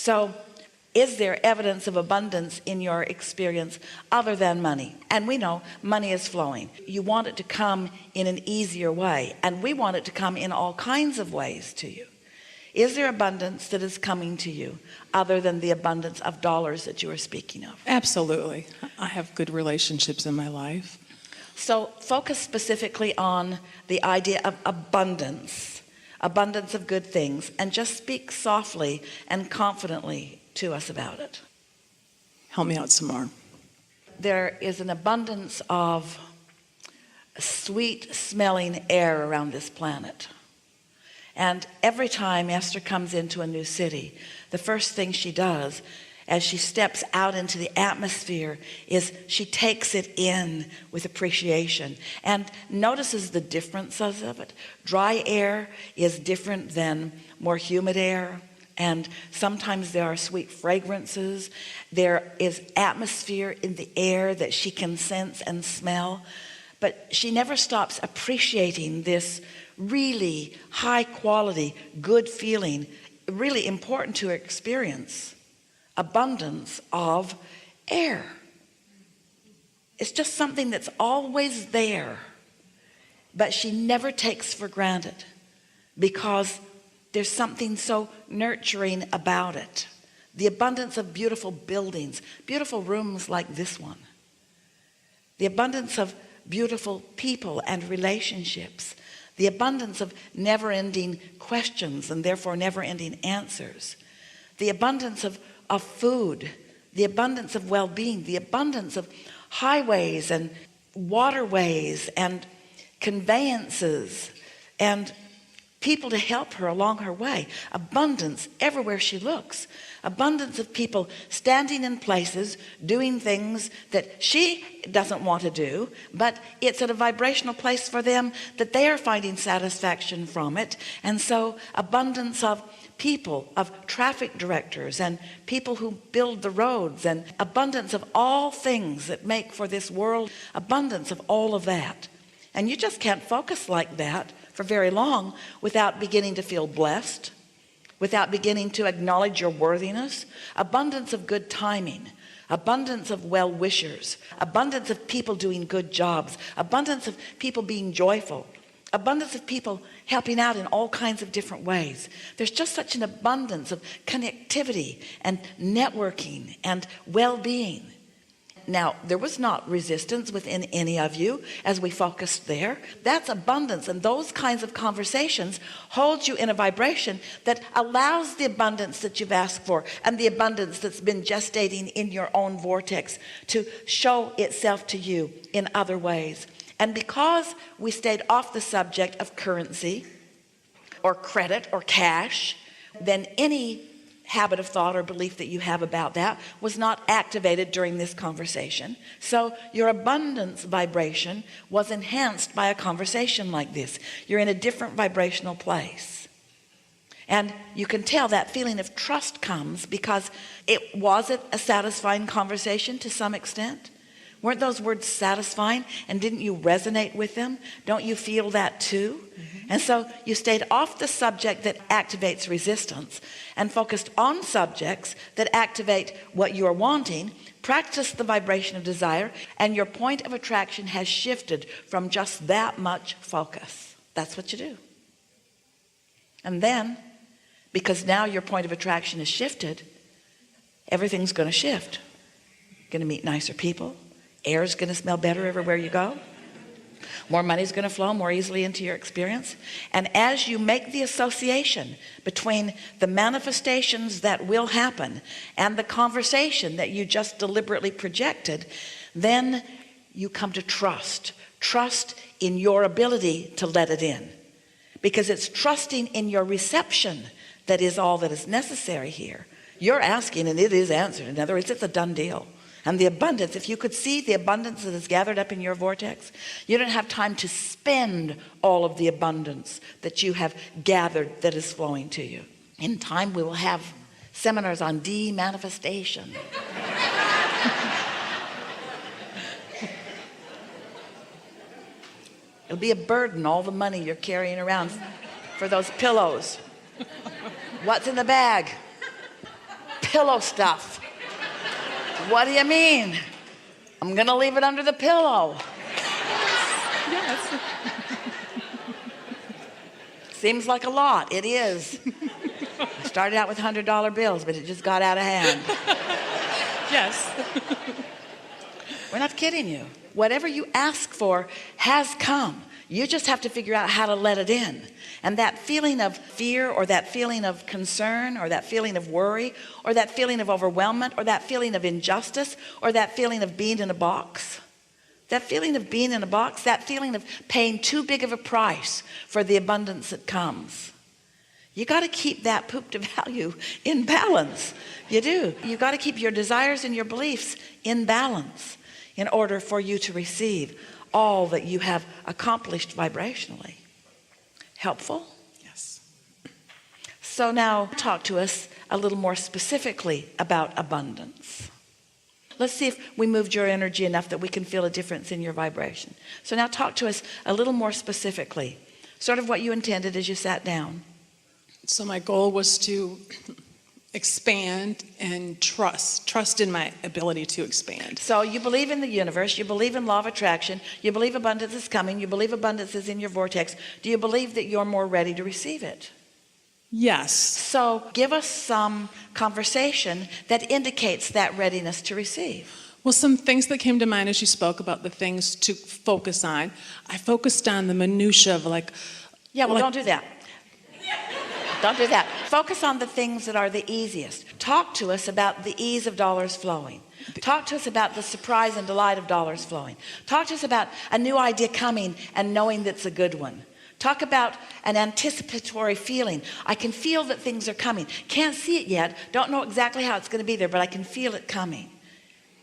So is there evidence of abundance in your experience other than money? And we know money is flowing. You want it to come in an easier way, and we want it to come in all kinds of ways to you. Is there abundance that is coming to you other than the abundance of dollars that you are speaking of? Absolutely. I have good relationships in my life. So focus specifically on the idea of abundance of good things, and just speak softly and confidently to us about it. Help me out some more. There is an abundance of sweet smelling air around this planet. And every time Esther comes into a new city, the first thing she does as she steps out into the atmosphere is she takes it in with appreciation and notices the differences of it. Dry air is different than more humid air, and sometimes there are sweet fragrances. There is atmosphere in the air that she can sense and smell, but she never stops appreciating this really high quality, good feeling, really important to her experience, abundance of air. It's just something that's always there, but she never takes for granted because there's something so nurturing about it. The abundance of beautiful buildings, beautiful rooms like this one, the abundance of beautiful people and relationships, the abundance of never-ending questions and therefore never-ending answers, the abundance of food, the abundance of well-being, the abundance of highways and waterways and conveyances and people to help her along her way. Abundance everywhere she looks. Abundance of people standing in places doing things that she doesn't want to do, but it's at a vibrational place for them that they are finding satisfaction from it. And so abundance of people, of traffic directors and people who build the roads, and abundance of all things that make for this world, abundance of all of that. And you just can't focus like that for very long without beginning to feel blessed, without beginning to acknowledge your worthiness. Abundance of good timing, abundance of well-wishers, abundance of people doing good jobs, abundance of people being joyful, abundance of people helping out in all kinds of different ways. There's just such an abundance of connectivity and networking and well-being. Now, there was not resistance within any of you as we focused there. That's abundance, and those kinds of conversations hold you in a vibration that allows the abundance that you've asked for and the abundance that's been gestating in your own vortex to show itself to you in other ways. And because we stayed off the subject of currency or credit or cash, then any habit of thought or belief that you have about that was not activated during this conversation. So your abundance vibration was enhanced by a conversation like this. You're in a different vibrational place. And you can tell that feeling of trust comes because was it a satisfying conversation to some extent? Weren't those words satisfying, and didn't you resonate with them? Don't you feel that too? Mm-hmm. And so you stayed off the subject that activates resistance and focused on subjects that activate what you are wanting. Practice the vibration of desire, and your point of attraction has shifted from just that much focus. That's what you do. And then, because now your point of attraction is shifted, everything's going to shift. You're going to meet nicer people. Air is going to smell better everywhere you go. More money is going to flow more easily into your experience. And as you make the association between the manifestations that will happen and the conversation that you just deliberately projected, then you come to trust in your ability to let it in, because it's trusting in your reception that is all that is necessary here. You're asking and it is answered. In other words, it's a done deal. And the abundance, if you could see the abundance that is gathered up in your vortex, you don't have time to spend all of the abundance that you have gathered that is flowing to you. In time, we will have seminars on de-manifestation. It'll be a burden, all the money you're carrying around for those pillows. What's in the bag? pillow stuff. What do you mean? I'm gonna leave it under the pillow. Yes. Seems like a lot. It is. I started out with $100 bills, but it just got out of hand. Yes. We're not kidding you. Whatever you ask for has come. You just have to figure out how to let it in. And that feeling of fear, or that feeling of concern, or that feeling of worry, or that feeling of overwhelmment, or that feeling of injustice, or that feeling of being in a box, that feeling of being in a box, that feeling of paying too big of a price for the abundance that comes. You got to keep that poop to value in balance. You do. You got to keep your desires and your beliefs in balance in order for you to receive all that you have accomplished vibrationally. Helpful? Yes. So now talk to us a little more specifically about abundance. Let's see if we moved your energy enough that we can feel a difference in your vibration. So now talk to us a little more specifically, sort of what you intended as you sat down. So my goal was to expand and trust in my ability to expand. So you believe in the universe, you believe in law of attraction, you believe abundance is coming, you believe abundance is in your vortex. Do you believe that you're more ready to receive it? Yes. So give us some conversation that indicates that readiness to receive. Well, some things that came to mind as you spoke about the things to focus on. I focused on the minutia of Don't do that. Don't do that. Focus on the things that are the easiest. Talk to us about the ease of dollars flowing. Talk to us about the surprise and delight of dollars flowing. Talk to us about a new idea coming and knowing that's a good one. Talk about an anticipatory feeling. I can feel that things are coming. Can't see it yet. Don't know exactly how it's going to be there, but I can feel it coming.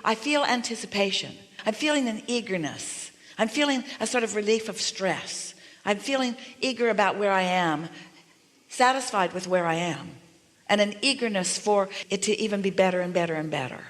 I feel anticipation. I'm feeling an eagerness. I'm feeling a sort of relief of stress. I'm feeling eager about where I am, satisfied with where I am, and an eagerness for it to even be better and better and better.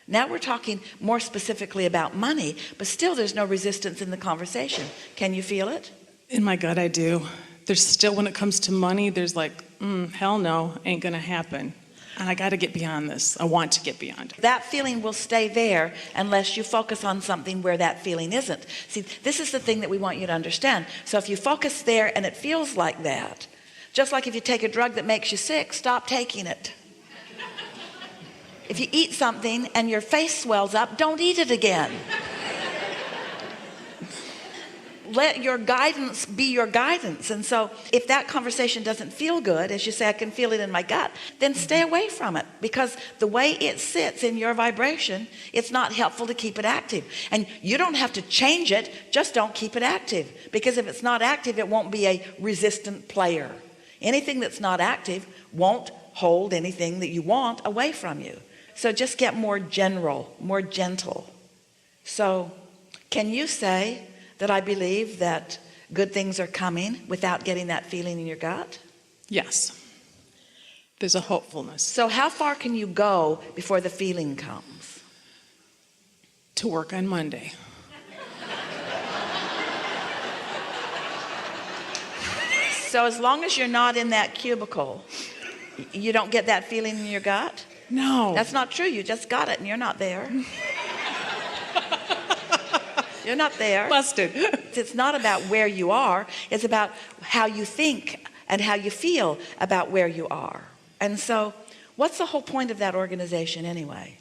Now we're talking more specifically about money, but still there's no resistance in the conversation. Can you feel it? In my gut, I do. There's still, when it comes to money, there's hell no, ain't gonna happen. And I gotta get beyond this. I want to get beyond it. That feeling will stay there unless you focus on something where that feeling isn't. See, this is the thing that we want you to understand. So if you focus there and it feels like that, just like if you take a drug that makes you sick, stop taking it. If you eat something and your face swells up, don't eat it again. Let your guidance be your guidance. And so if that conversation doesn't feel good, as you say, I can feel it in my gut, then stay away from it, because the way it sits in your vibration, it's not helpful to keep it active. And you don't have to change it, just don't keep it active, because if it's not active, it won't be a resistant player. Anything that's not active won't hold anything that you want away from you. So just get more general, more gentle. So can you say that I believe that good things are coming without getting that feeling in your gut? Yes. There's a hopefulness. So how far can you go before the feeling comes? To work on Monday. So as long as you're not in that cubicle, you don't get that feeling in your gut? No. That's not true. You just got it and you're not there. You're not there. Busted. It's not about where you are. It's about how you think and how you feel about where you are. And so what's the whole point of that organization anyway?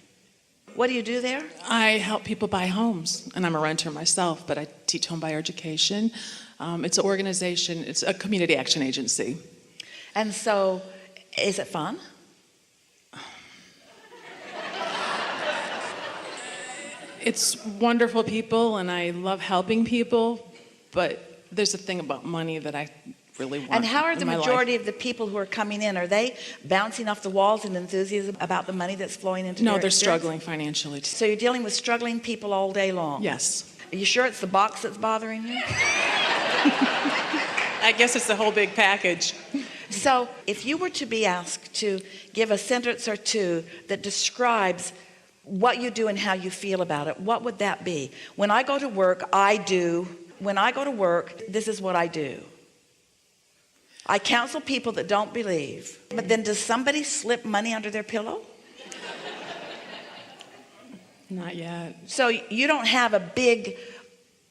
What do you do there? I help people buy homes, and I'm a renter myself, but I teach home buyer education. It's an organization, it's a community action agency. And so is it fun? It's wonderful people, and I love helping people, but there's a thing about money that I really want. And how are the in my majority life. of the people who are coming in, are they bouncing off the walls in enthusiasm about the money that's flowing into No, their they're experience? struggling financially too. So you're dealing with struggling people all day long? Yes. Are you sure it's the box that's bothering you? I guess it's the whole big package. So if you were to be asked to give a sentence or two that describes what you do and how you feel about it, what would that be? When I go to work, when I go to work, this is what I do. I counsel people that don't believe. But then does somebody slip money under their pillow? Not yet. So you don't have a big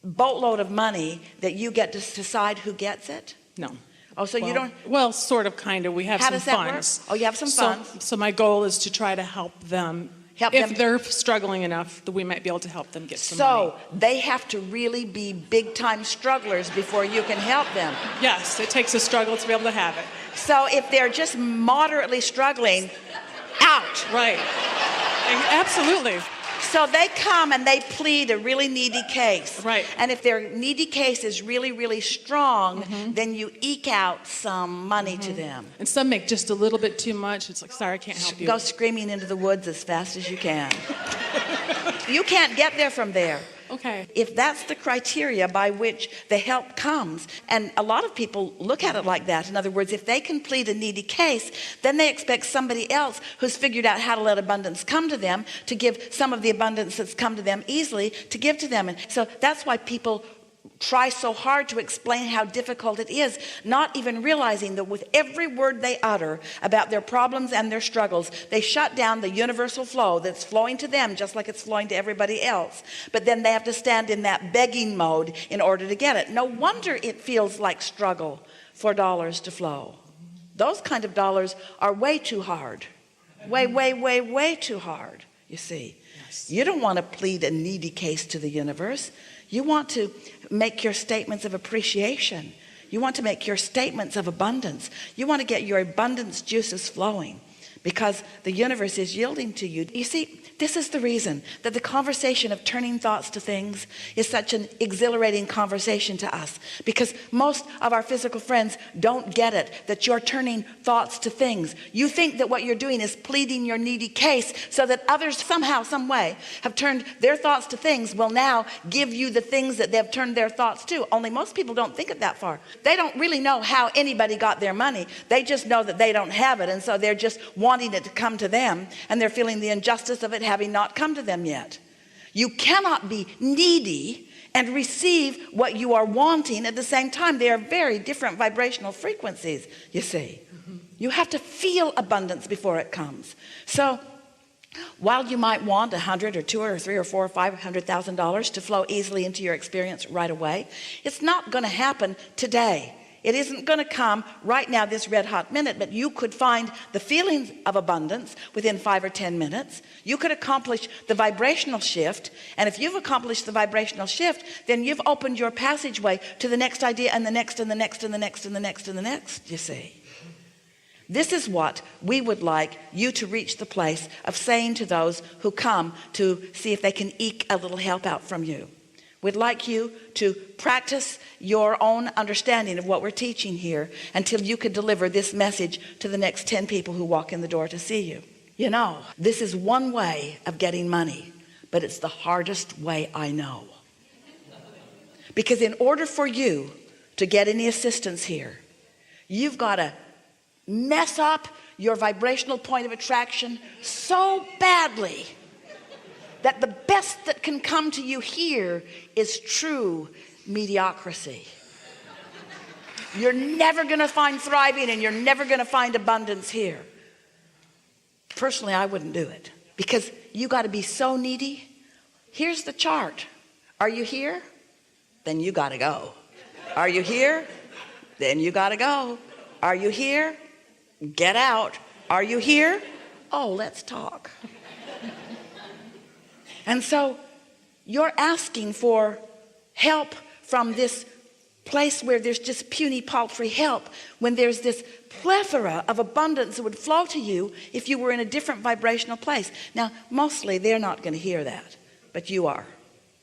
boatload of money that you get to decide who gets it? No. Oh, so you don't... Well, sort of, kind of. We have How some does that funds. work? Oh, you have some funds. So my goal is to try to help them. If they're struggling enough, that we might be able to help them get some money. So they have to really be big-time strugglers before you can help them. Yes, it takes a struggle to be able to have it. So if they're just moderately struggling, out. Right. Absolutely. So they come and they plead a really needy case. Right. And if their needy case is really, really strong, then you eke out some money to them. And some make just a little bit too much. It's like, sorry, I can't help you. Go screaming into the woods as fast as you can. You can't get there from there. Okay. If that's the criteria by which the help comes, and a lot of people look at it like that. In other words, if they can plead a needy case, then they expect somebody else who's figured out how to let abundance come to them to give some of the abundance that's come to them easily to give to them. And so that's why people try so hard to explain how difficult it is, not even realizing that with every word they utter about their problems and their struggles, they shut down the universal flow that's flowing to them just like it's flowing to everybody else. But then they have to stand in that begging mode in order to get it. No wonder it feels like struggle for dollars to flow. Those kind of dollars are way too hard. Way too hard, you see. Yes. You don't want to plead a needy case to the universe. You want to make your statements of appreciation. You want to make your statements of abundance. You want to get your abundance juices flowing because the universe is yielding to you. You see, this is the reason that the conversation of turning thoughts to things is such an exhilarating conversation to us, because most of our physical friends don't get it, that you're turning thoughts to things. You think that what you're doing is pleading your needy case so that others somehow, some way have turned their thoughts to things will now give you the things that they've turned their thoughts to. Only most people don't think it that far. They don't really know how anybody got their money. They just know that they don't have it, and so they're just wanting it to come to them, and they're feeling the injustice of it having not come to them yet. You cannot be needy and receive what you are wanting at the same time. They are very different vibrational frequencies, you see. You have to feel abundance before it comes. So while you might want $100 or $200 or $300 or $400 or $500,000 to flow easily into your experience right away, it's not going to happen today. It isn't going to come right now, this red hot minute, but you could find the feelings of abundance within 5 or 10 minutes. You could accomplish the vibrational shift. And if you've accomplished the vibrational shift, then you've opened your passageway to the next idea and the next and the next and the next and the next and the next, you see. This is what we would like you to reach the place of saying to those who come to see if they can eke a little help out from you. We'd like you to practice your own understanding of what we're teaching here until you could deliver this message to the next 10 people who walk in the door to see you. You know, this is one way of getting money, but it's the hardest way I know. Because in order for you to get any assistance here, you've got to mess up your vibrational point of attraction so badly that the best that can come to you here is true mediocrity. You're never going to find thriving and you're never going to find abundance here. Personally, I wouldn't do it because you got to be so needy. Here's the chart. Are you here? Then you got to go. Are you here? Then you got to go. Are you here? Get out. Are you here? Oh, let's talk. And so you're asking for help from this place where there's just puny, paltry help, when there's this plethora of abundance that would flow to you if you were in a different vibrational place. Now, mostly they're not going to hear that, but you are.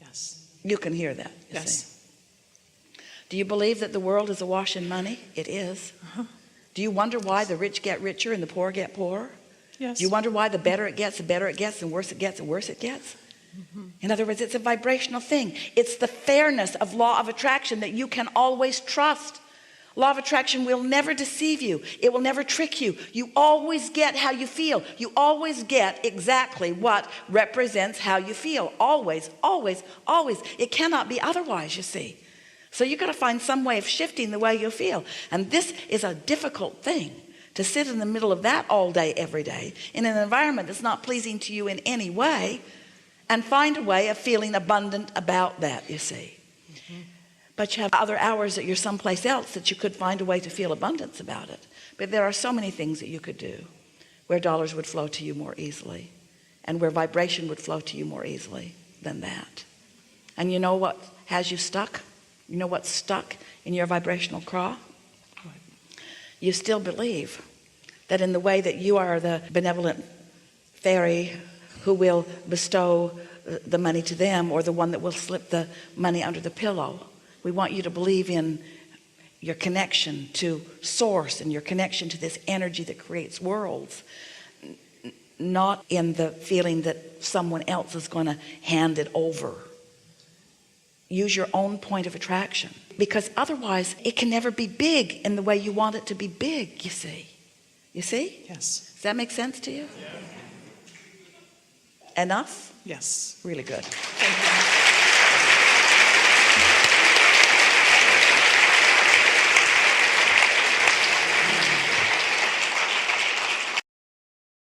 Yes. You can hear that. Yes. See. Do you believe that the world is awash in money? It is. Do you wonder why the rich get richer and the poor get poorer? Yes. Do you wonder why the better it gets, and the worse it gets, and worse it gets? In other words, it's a vibrational thing. It's the fairness of law of attraction that you can always trust. Law of attraction will never deceive you. It will never trick you. You always get how you feel. You always get exactly what represents how you feel. Always, always, always. It cannot be otherwise, you see. So you've got to find some way of shifting the way you feel. And this is a difficult thing, to sit in the middle of that all day, every day, in an environment that's not pleasing to you in any way. and find a way of feeling abundant about that, you see. But you have other hours that you're someplace else that you could find a way to feel abundance about it. But there are so many things that you could do where dollars would flow to you more easily and where vibration would flow to you more easily than that. And you know what has you stuck? You know what's stuck in your vibrational craw? You still believe that in the way that you are the benevolent fairy who will bestow the money to them, or the one that will slip the money under the pillow. We want you to believe in your connection to source and your connection to this energy that creates worlds, not in the feeling that someone else is going to hand it over. Use your own point of attraction, because otherwise it can never be big in the way you want it to be big, you see. You see? Yes. Does that make sense to you? Enough? Yes. Really good. Thank you.